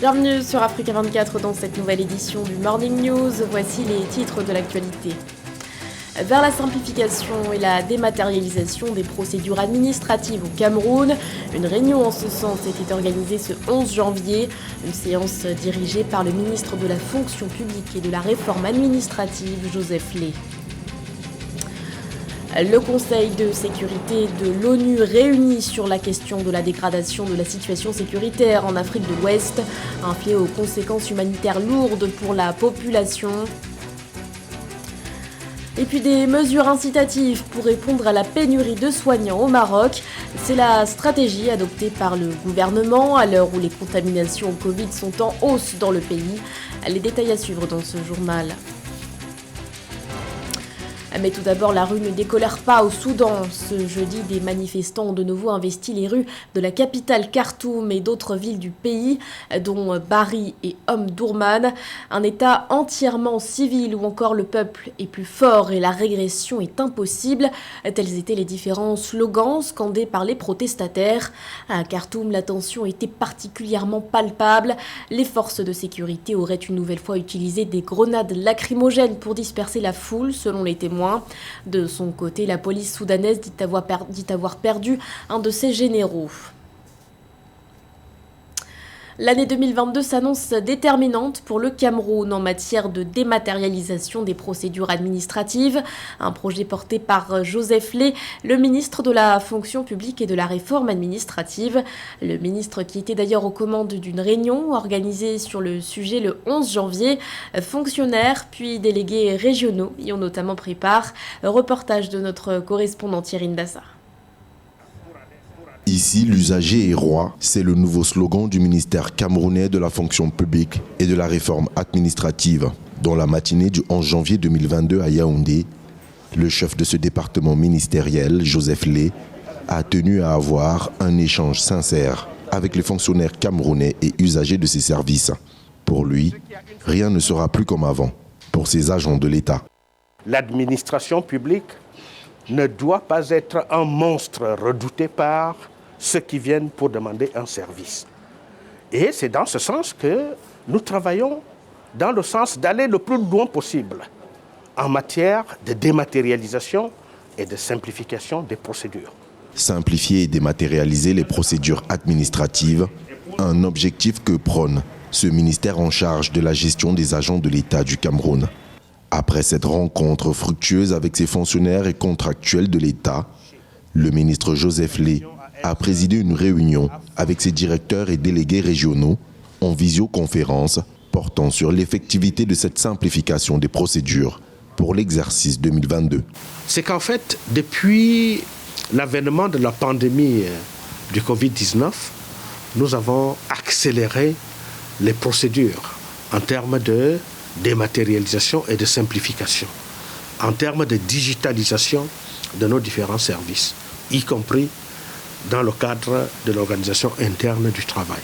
Bienvenue sur Africa 24 dans cette nouvelle édition du Morning News. Voici les titres de l'actualité. Vers la simplification et la dématérialisation des procédures administratives au Cameroun, une réunion en ce sens était organisée ce 11 janvier, une séance dirigée par le ministre de la Fonction publique et de la Réforme administrative, Joseph Lé. Le Conseil de sécurité de l'ONU réuni sur la question de la dégradation de la situation sécuritaire en Afrique de l'Ouest, un fléau aux conséquences humanitaires lourdes pour la population. Et puis des mesures incitatives pour répondre à la pénurie de soignants au Maroc. C'est la stratégie adoptée par le gouvernement à l'heure où les contaminations au Covid sont en hausse dans le pays. Les détails à suivre dans ce journal. Mais tout d'abord, la rue ne décolère pas au Soudan. Ce jeudi, des manifestants ont de nouveau investi les rues de la capitale Khartoum et d'autres villes du pays, dont Bari et Omdurman. Un État entièrement civil où encore le peuple est plus fort et la régression est impossible. Tels étaient les différents slogans scandés par les protestataires. À Khartoum, la tension était particulièrement palpable. Les forces de sécurité auraient une nouvelle fois utilisé des grenades lacrymogènes pour disperser la foule, selon les témoins. De son côté, la police soudanaise dit avoir perdu un de ses généraux. L'année 2022 s'annonce déterminante pour le Cameroun en matière de dématérialisation des procédures administratives. Un projet porté par Joseph Lé, le ministre de la Fonction publique et de la Réforme administrative. Le ministre qui était d'ailleurs aux commandes d'une réunion organisée sur le sujet le 11 janvier. Fonctionnaires puis délégués régionaux y ont notamment pris part. Reportage de notre correspondant Thierry Ndassa. Ici, l'usager est roi, c'est le nouveau slogan du ministère camerounais de la fonction publique et de la réforme administrative. Dans la matinée du 11 janvier 2022 à Yaoundé, le chef de ce département ministériel, Joseph Lé, a tenu à avoir un échange sincère avec les fonctionnaires camerounais et usagers de ses services. Pour lui, rien ne sera plus comme avant pour ces agents de l'État. L'administration publique ne doit pas être un monstre redouté par ceux qui viennent pour demander un service. Et c'est dans ce sens que nous travaillons dans le sens d'aller le plus loin possible en matière de dématérialisation et de simplification des procédures. Simplifier et dématérialiser les procédures administratives, un objectif que prône ce ministère en charge de la gestion des agents de l'État du Cameroun. Après cette rencontre fructueuse avec ses fonctionnaires et contractuels de l'État, le ministre Joseph Lé a présidé une réunion avec ses directeurs et délégués régionaux en visioconférence portant sur l'effectivité de cette simplification des procédures pour l'exercice 2022. C'est qu'en fait, depuis l'avènement de la pandémie du Covid-19, nous avons accéléré les procédures en termes de dématérialisation et de simplification, en termes de digitalisation de nos différents services, y compris dans le cadre de l'organisation interne du travail.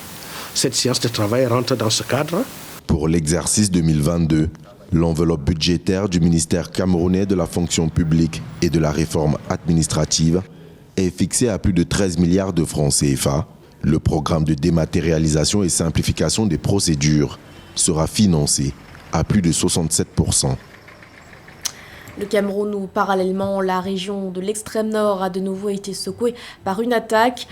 Cette séance de travail rentre dans ce cadre. Pour l'exercice 2022, l'enveloppe budgétaire du ministère camerounais de la fonction publique et de la réforme administrative est fixée à plus de 13 milliards de francs CFA. Le programme de dématérialisation et simplification des procédures sera financé à plus de 67%. Le Cameroun où parallèlement la région de l'extrême nord a de nouveau été secouée par une attaque.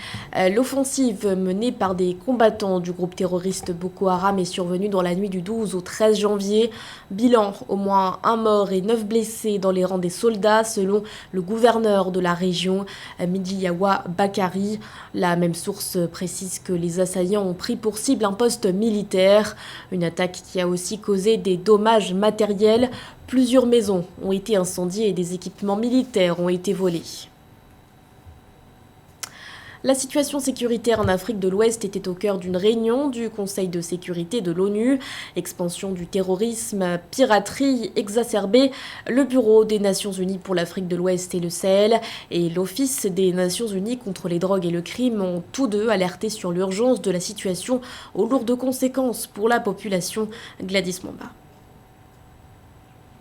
L'offensive menée par des combattants du groupe terroriste Boko Haram est survenue dans la nuit du 12 au 13 janvier. Bilan, au moins 1 mort et 9 blessés dans les rangs des soldats selon le gouverneur de la région, Midiyawa Bakari. La même source précise que les assaillants ont pris pour cible un poste militaire. Une attaque qui a aussi causé des dommages matériels. Plusieurs maisons ont été incendiées et des équipements militaires ont été volés. La situation sécuritaire en Afrique de l'Ouest était au cœur d'une réunion du Conseil de sécurité de l'ONU. Expansion du terrorisme, piraterie exacerbée, le Bureau des Nations Unies pour l'Afrique de l'Ouest et le Sahel et l'Office des Nations Unies contre les drogues et le crime ont tous deux alerté sur l'urgence de la situation aux lourdes conséquences pour la population. Gladys Mamba.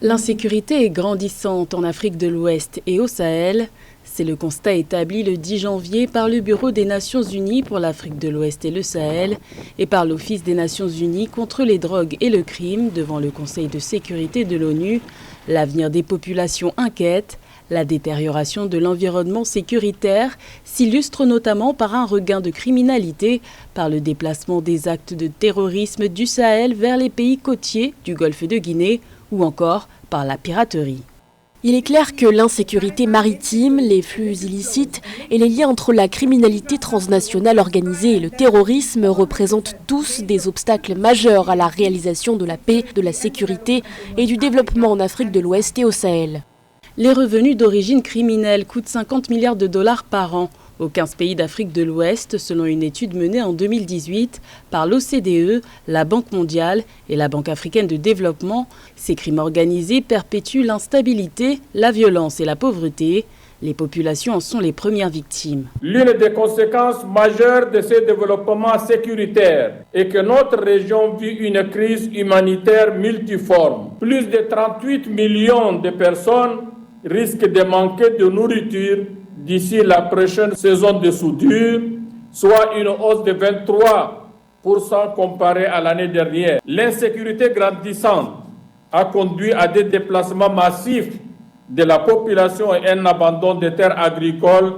L'insécurité est grandissante en Afrique de l'Ouest et au Sahel. C'est le constat établi le 10 janvier par le Bureau des Nations Unies pour l'Afrique de l'Ouest et le Sahel et par l'Office des Nations Unies contre les drogues et le crime devant le Conseil de sécurité de l'ONU. L'avenir des populations inquiète. La détérioration de l'environnement sécuritaire s'illustre notamment par un regain de criminalité, par le déplacement des actes de terrorisme du Sahel vers les pays côtiers du Golfe de Guinée ou encore par la piraterie. Il est clair que l'insécurité maritime, les flux illicites et les liens entre la criminalité transnationale organisée et le terrorisme représentent tous des obstacles majeurs à la réalisation de la paix, de la sécurité et du développement en Afrique de l'Ouest et au Sahel. Les revenus d'origine criminelle coûtent 50 milliards de dollars par an aux 15 pays d'Afrique de l'Ouest, selon une étude menée en 2018 par l'OCDE, la Banque mondiale et la Banque africaine de développement. Ces crimes organisés perpétuent l'instabilité, la violence et la pauvreté. Les populations en sont les premières victimes. L'une des conséquences majeures de ces développements sécuritaires est que notre région vit une crise humanitaire multiforme. Plus de 38 millions de personnes risquent de manquer de nourriture d'ici la prochaine saison de soudure, soit une hausse de 23% comparée à l'année dernière. L'insécurité grandissante a conduit à des déplacements massifs de la population et un abandon des terres agricoles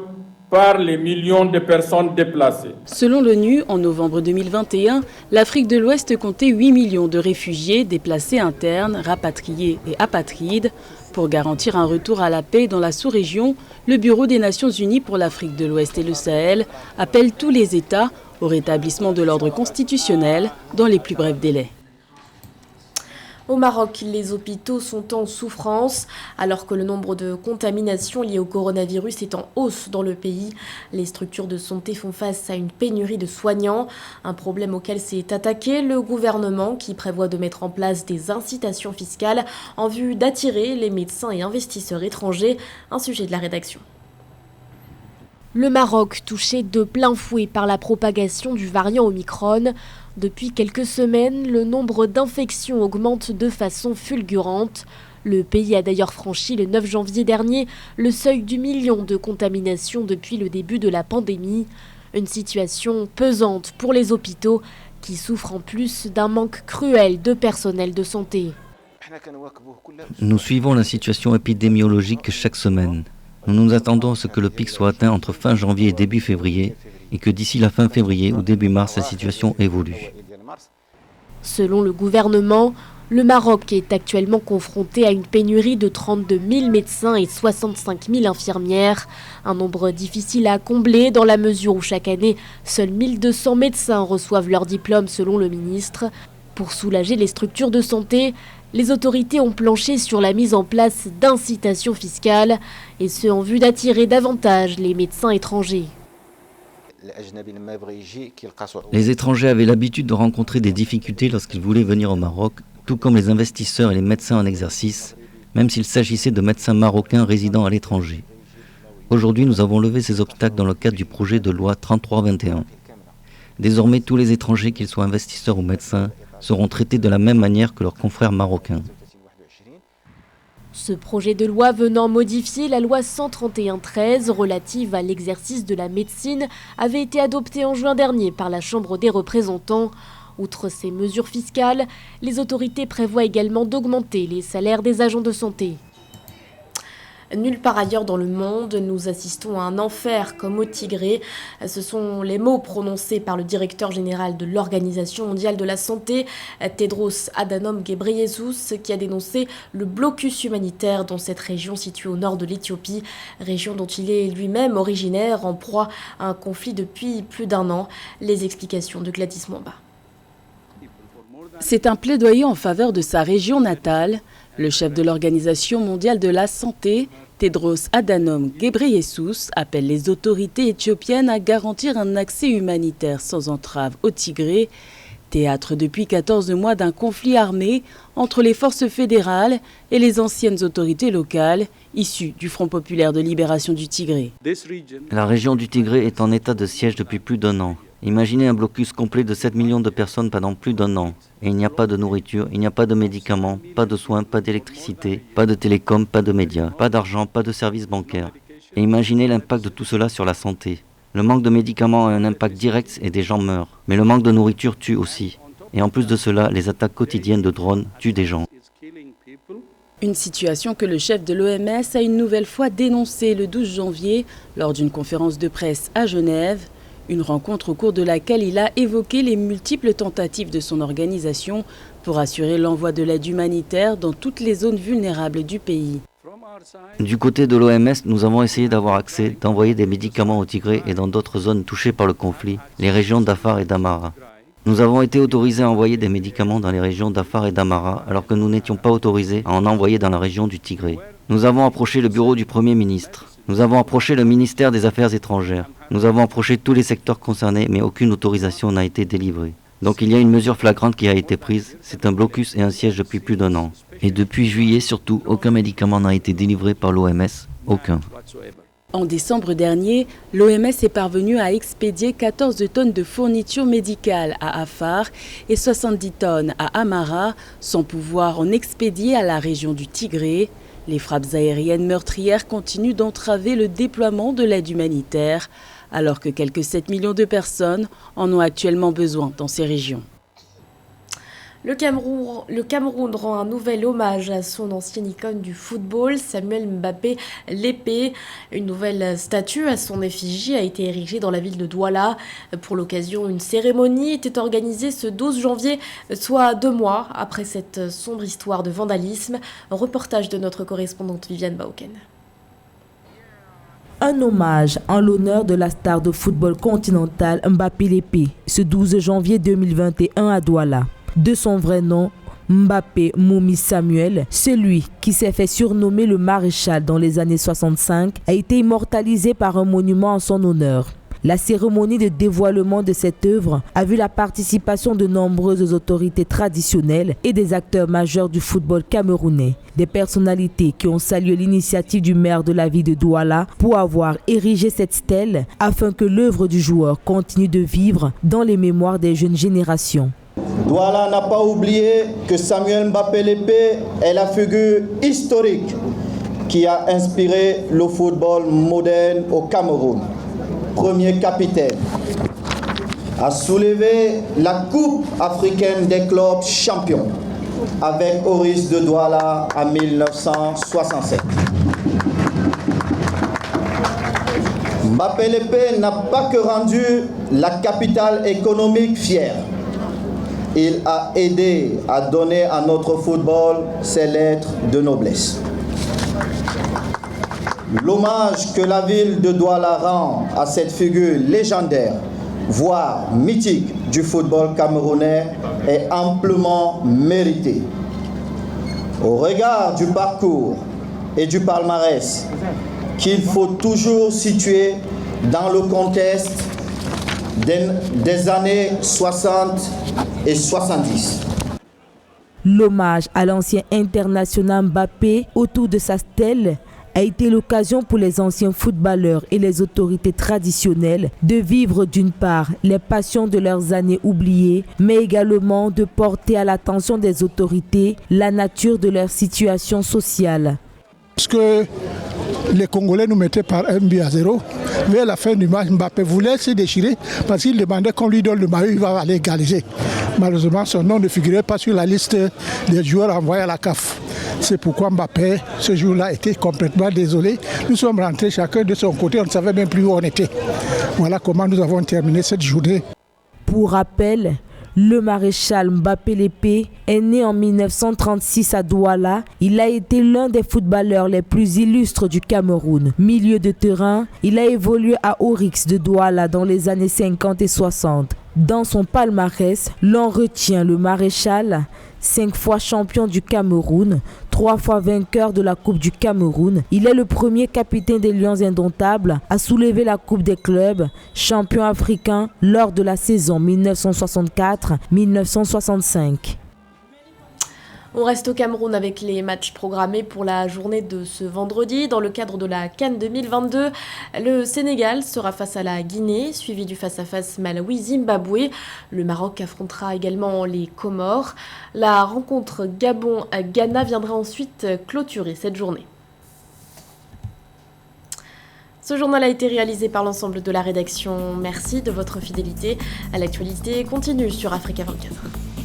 par les millions de personnes déplacées. Selon l'ONU, en novembre 2021, l'Afrique de l'Ouest comptait 8 millions de réfugiés, déplacés internes, rapatriés et apatrides. Pour garantir un retour à la paix dans la sous-région, le Bureau des Nations Unies pour l'Afrique de l'Ouest et le Sahel appelle tous les États au rétablissement de l'ordre constitutionnel dans les plus brefs délais. Au Maroc, les hôpitaux sont en souffrance. Alors que le nombre de contaminations liées au coronavirus est en hausse dans le pays, les structures de santé font face à une pénurie de soignants. Un problème auquel s'est attaqué le gouvernement qui prévoit de mettre en place des incitations fiscales en vue d'attirer les médecins et investisseurs étrangers. Un sujet de la rédaction. Le Maroc, touché de plein fouet par la propagation du variant Omicron. Depuis quelques semaines, le nombre d'infections augmente de façon fulgurante. Le pays a d'ailleurs franchi le 9 janvier dernier le seuil du million de contaminations depuis le début de la pandémie. Une situation pesante pour les hôpitaux qui souffrent en plus d'un manque cruel de personnel de santé. Nous suivons la situation épidémiologique chaque semaine. Nous nous attendons à ce que le pic soit atteint entre fin janvier et début février et que d'ici la fin février ou début mars, la situation évolue. Selon le gouvernement, le Maroc est actuellement confronté à une pénurie de 32 000 médecins et 65 000 infirmières. Un nombre difficile à combler dans la mesure où chaque année, seuls 1200 médecins reçoivent leur diplôme selon le ministre. Pour soulager les structures de santé, les autorités ont planché sur la mise en place d'incitations fiscales, et ce en vue d'attirer davantage les médecins étrangers. Les étrangers avaient l'habitude de rencontrer des difficultés lorsqu'ils voulaient venir au Maroc, tout comme les investisseurs et les médecins en exercice, même s'il s'agissait de médecins marocains résidant à l'étranger. Aujourd'hui, nous avons levé ces obstacles dans le cadre du projet de loi 3321. Désormais, tous les étrangers, qu'ils soient investisseurs ou médecins, seront traités de la même manière que leurs confrères marocains. Ce projet de loi venant modifier la loi 131/13 relative à l'exercice de la médecine avait été adopté en juin dernier par la Chambre des représentants. Outre ces mesures fiscales, les autorités prévoient également d'augmenter les salaires des agents de santé. Nulle part ailleurs dans le monde, nous assistons à un enfer comme au Tigré. Ce sont les mots prononcés par le directeur général de l'Organisation mondiale de la santé, Tedros Adhanom Ghebreyesus, qui a dénoncé le blocus humanitaire dans cette région située au nord de l'Éthiopie, région dont il est lui-même originaire, en proie à un conflit depuis plus d'1 an. Les explications de Gladys Mwamba. C'est un plaidoyer en faveur de sa région natale. Le chef de l'Organisation mondiale de la santé, Tedros Adhanom Ghebreyesus, appelle les autorités éthiopiennes à garantir un accès humanitaire sans entrave au Tigré, théâtre depuis 14 mois d'un conflit armé entre les forces fédérales et les anciennes autorités locales issues du Front populaire de libération du Tigré. La région du Tigré est en état de siège depuis plus d'1 an. Imaginez un blocus complet de 7 millions de personnes pendant plus d'1 an. Et il n'y a pas de nourriture, il n'y a pas de médicaments, pas de soins, pas d'électricité, pas de télécom, pas de médias, pas d'argent, pas de services bancaires. Et imaginez l'impact de tout cela sur la santé. Le manque de médicaments a un impact direct et des gens meurent. Mais le manque de nourriture tue aussi. Et en plus de cela, les attaques quotidiennes de drones tuent des gens. Une situation que le chef de l'OMS a une nouvelle fois dénoncée le 12 janvier lors d'une conférence de presse à Genève. Une rencontre au cours de laquelle il a évoqué les multiples tentatives de son organisation pour assurer l'envoi de l'aide humanitaire dans toutes les zones vulnérables du pays. Du côté de l'OMS, nous avons essayé d'avoir accès, d'envoyer des médicaments au Tigré et dans d'autres zones touchées par le conflit, les régions d'Afar et d'Amara. Nous avons été autorisés à envoyer des médicaments dans les régions d'Afar et d'Amara, alors que nous n'étions pas autorisés à en envoyer dans la région du Tigré. Nous avons approché le bureau du Premier ministre. Nous avons approché le ministère des Affaires étrangères. Nous avons approché tous les secteurs concernés, mais aucune autorisation n'a été délivrée. Donc il y a une mesure flagrante qui a été prise. C'est un blocus et un siège depuis plus d'1 an. Et depuis juillet surtout, aucun médicament n'a été délivré par l'OMS. Aucun. En décembre dernier, l'OMS est parvenue à expédier 14 tonnes de fournitures médicales à Afar et 70 tonnes à Amara, sans pouvoir en expédier à la région du Tigré. Les frappes aériennes meurtrières continuent d'entraver le déploiement de l'aide humanitaire, alors que quelques 7 millions de personnes en ont actuellement besoin dans ces régions. Le Cameroun rend un nouvel hommage à son ancienne icône du football, Samuel Mbappé l'épée. Une nouvelle statue à son effigie a été érigée dans la ville de Douala. Pour l'occasion, une cérémonie était organisée ce 12 janvier, soit 2 mois après cette sombre histoire de vandalisme. Un reportage de notre correspondante Viviane Baoken. Un hommage en l'honneur de la star de football continental Mbappé l'épée, ce 12 janvier 2021 à Douala. De son vrai nom, Mbappé Moumi Samuel, celui qui s'est fait surnommer le maréchal dans les années 65, a été immortalisé par un monument en son honneur. La cérémonie de dévoilement de cette œuvre a vu la participation de nombreuses autorités traditionnelles et des acteurs majeurs du football camerounais. Des personnalités qui ont salué l'initiative du maire de la ville de Douala pour avoir érigé cette stèle afin que l'œuvre du joueur continue de vivre dans les mémoires des jeunes générations. Douala n'a pas oublié que Samuel Mbappé l'épée est la figure historique qui a inspiré le football moderne au Cameroun. Premier capitaine, a soulevé la Coupe africaine des clubs champions avec Oris de Douala en 1967. Mbappé l'épée n'a pas que rendu la capitale économique fière. Il a aidé à donner à notre football ses lettres de noblesse. L'hommage que la ville de Douala rend à cette figure légendaire, voire mythique du football camerounais, est amplement mérité. Au regard du parcours et du palmarès qu'il faut toujours situer dans le contexte des années 60 et 70. L'hommage à l'ancien international Mbappé autour de sa stèle a été l'occasion pour les anciens footballeurs et les autorités traditionnelles de vivre d'une part les passions de leurs années oubliées, mais également de porter à l'attention des autorités la nature de leur situation sociale. Parce que les Congolais nous mettaient par 1-0. Vers la fin du match, Mbappé voulait se déchirer parce qu'il demandait qu'on lui donne le maillot, il va aller égaliser. Malheureusement, son nom ne figurait pas sur la liste des joueurs envoyés à la CAF. C'est pourquoi Mbappé, ce jour-là, était complètement désolé. Nous sommes rentrés chacun de son côté, on ne savait même plus où on était. Voilà comment nous avons terminé cette journée. Pour rappel, le maréchal Mbappé l'épée est né en 1936 à Douala. Il a été l'un des footballeurs les plus illustres du Cameroun. Milieu de terrain, il a évolué à Oryx de Douala dans les années 50 et 60. Dans son palmarès, l'on retient le maréchal, 5 fois champion du Cameroun, 3 fois vainqueur de la Coupe du Cameroun. Il est le premier capitaine des Lions Indomptables à soulever la Coupe des clubs, champion africain lors de la saison 1964-1965. On reste au Cameroun avec les matchs programmés pour la journée de ce vendredi. Dans le cadre de la CAN 2022, le Sénégal sera face à la Guinée, suivi du face-à-face Malawi-Zimbabwe. Le Maroc affrontera également les Comores. La rencontre Gabon-Ghana viendra ensuite clôturer cette journée. Ce journal a été réalisé par l'ensemble de la rédaction. Merci de votre fidélité. L'actualité continue sur Africa 24.